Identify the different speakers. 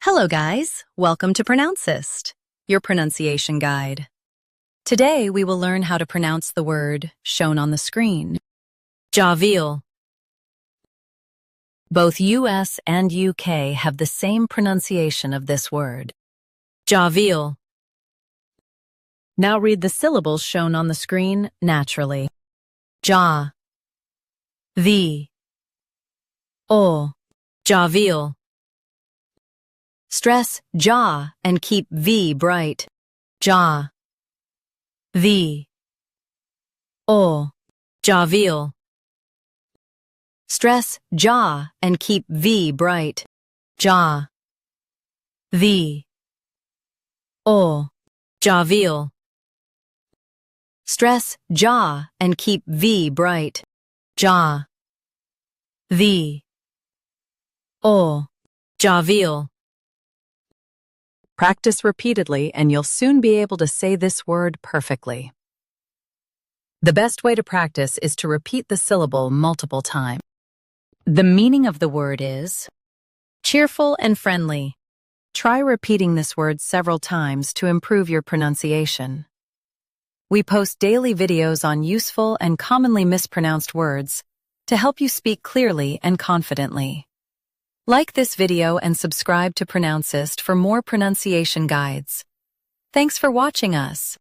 Speaker 1: Hello guys, welcome to Pronouncist, your pronunciation guide. Today we will learn how to pronounce the word shown on the screen. JOVIAL. Both US and UK have the same pronunciation of this word. JOVIAL. Now read the syllables shown on the screen naturally. Ja, the, o, JOVIAL. Stress ja and keep V bright. Ja, the, o, JOVIAL. Stress ja and keep V bright. Ja, the, o, JOVIAL. Stress ja and keep V bright. Ja, the, o, JOVIAL. Practice repeatedly and you'll soon be able to say this word perfectly. The best way to practice is to repeat the syllable multiple times. The meaning of the word is cheerful and friendly. Try repeating this word several times to improve your pronunciation. We post daily videos on useful and commonly mispronounced words to help you speak clearly and confidently. Like this video and subscribe to Pronouncist for more pronunciation guides. Thanks for watching us.